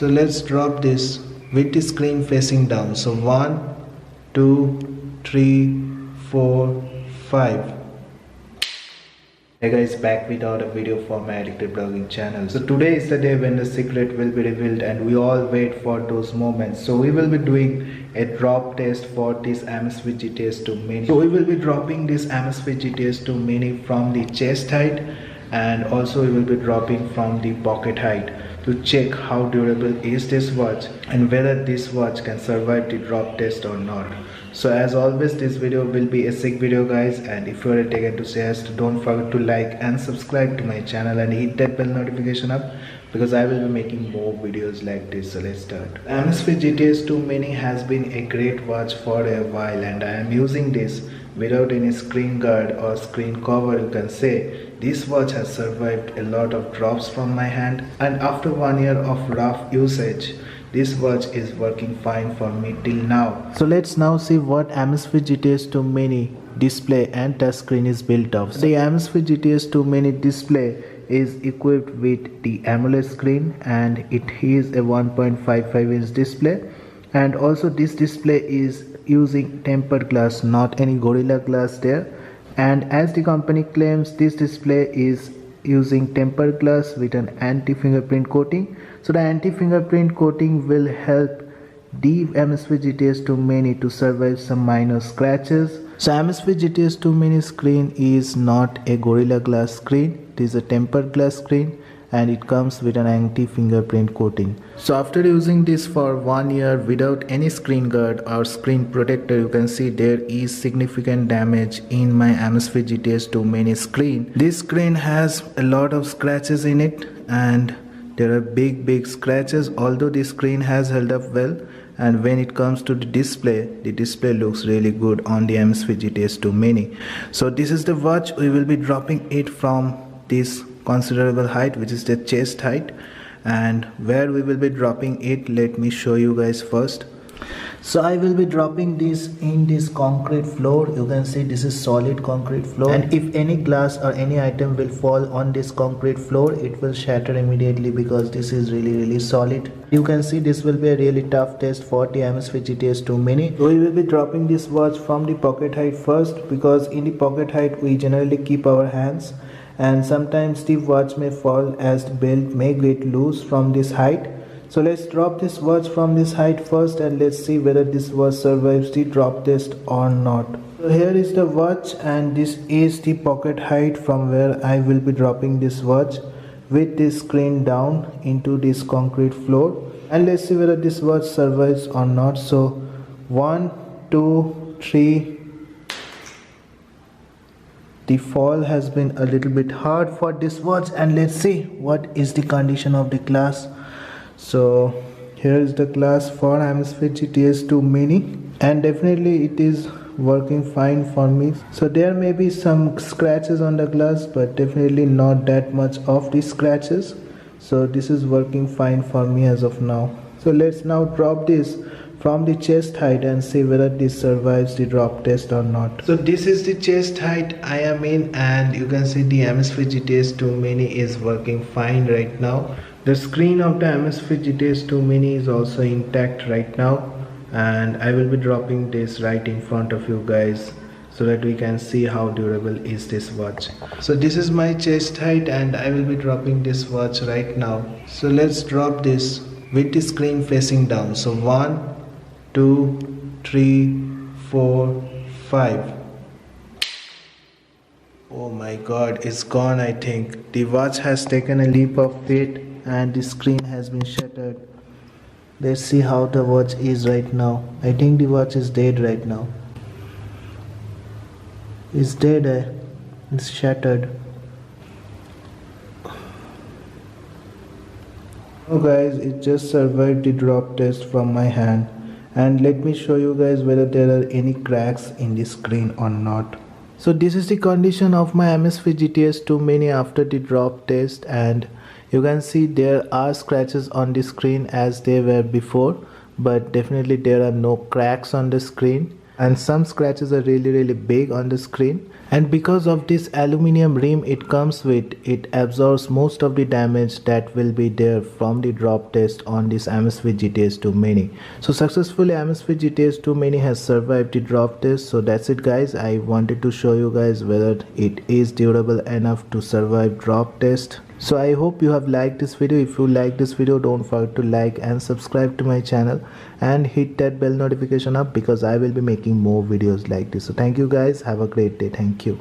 So let's drop this with the screen facing down. So 1, 2, 3, 4, 5. Hey guys, back with another video for my addictive blogging channel. So today is the day when the secret will be revealed and we all wait for those moments. So we will be doing a drop test for this Amazfit GTS 2 Mini. So we will be dropping this Amazfit GTS 2 Mini from the chest height, and also we will be dropping from the pocket height to check how durable is this watch and whether this watch can survive the drop test or not. So as always, this video will be a sick video guys, and if you are taken to suggest, don't forget to like and subscribe to my channel and hit that bell notification up, because I will be making more videos like this. So let's start. Amazfit GTS 2 Mini has been a great watch for a while, and I am using this without any screen guard or screen cover. You can say this watch has survived a lot of drops from my hand, and after 1 year of rough usage, this watch is working fine for me till now. So let's now see what Amazfit GTS 2 Mini display and touchscreen is built of. So the Amazfit GTS 2 Mini display is equipped with the AMOLED screen, and it is a 1.55 inch display, and also this display is using tempered glass, not any Gorilla Glass there. And as the company claims, this display is using tempered glass with an anti-fingerprint coating. So the anti-fingerprint coating will help the Amazfit GTS 2 Mini to survive some minor scratches. So Amazfit GTS 2 Mini screen is not a Gorilla Glass screen, it is a tempered glass screen, and it comes with an anti-fingerprint coating. So after using this for 1 year without any screen guard or screen protector, you can see there is significant damage in my Amazfit GTS 2 Mini screen. This screen has a lot of scratches in it, and there are big scratches, although the screen has held up well. And when it comes to the display looks really good on the Amazfit GTS 2 Mini. So this is the watch. We will be dropping it from this considerable height, which is the chest height, and where we will be dropping it, let me show you guys first. So I will be dropping this in this concrete floor. You can see this is solid concrete floor, and if any glass or any item will fall on this concrete floor, it will shatter immediately because this is really solid. You can see this will be a really tough test for the Amazfit GTS 2 Mini. So we will be dropping this watch from the pocket height first, because in the pocket height we generally keep our hands, and sometimes the watch may fall as the belt may get loose from this height. So let's drop this watch from this height first, and let's see whether this watch survives the drop test or not. So here is the watch, and this is the pocket height from where I will be dropping this watch with this screen down into this concrete floor, and let's see whether this watch survives or not. So 1, 2, 3. The fall has been a little bit hard for this watch, and let's see what is the condition of the glass. So here is the glass for Amazfit GTS 2 Mini, and definitely it is working fine for me. So there may be some scratches on the glass, but definitely not that much of the scratches. So this is working fine for me as of now. So let's now drop this from the chest height and see whether this survives the drop test or not. So this is the chest height I am in, and you can see the Amazfit GTS 2 Mini is working fine right now. The screen of the Amazfit GTS 2 Mini is also intact right now, and I will be dropping this right in front of you guys so that we can see how durable is this watch. So this is my chest height, and I will be dropping this watch right now. So let's drop this with the screen facing down. So 1, 2, 3, 4, 5. Oh my god, it's gone. I think the watch has taken a leap of faith and the screen has been shattered. Let's see how the watch is right now. I think the watch is dead right now. It's dead. It's shattered. Oh guys, it just survived the drop test from my hand, and let me show you guys whether there are any cracks in the screen or not. So this is the condition of my Amazfit GTS 2 Mini after the drop test, and you can see there are scratches on the screen as they were before, but definitely there are no cracks on the screen. and some scratches are really big on the screen. And because of this aluminum rim it comes with, it absorbs most of the damage that will be there from the drop test on this Amazfit GTS 2 Mini. So successfully Amazfit GTS 2 Mini has survived the drop test. So that's it guys, I wanted to show you guys whether it is durable enough to survive drop test. So I hope you have liked this video. If you like this video, don't forget to like and subscribe to my channel and hit that bell notification up, because I will be making more videos like this. So thank you guys, have a great day. Thank you.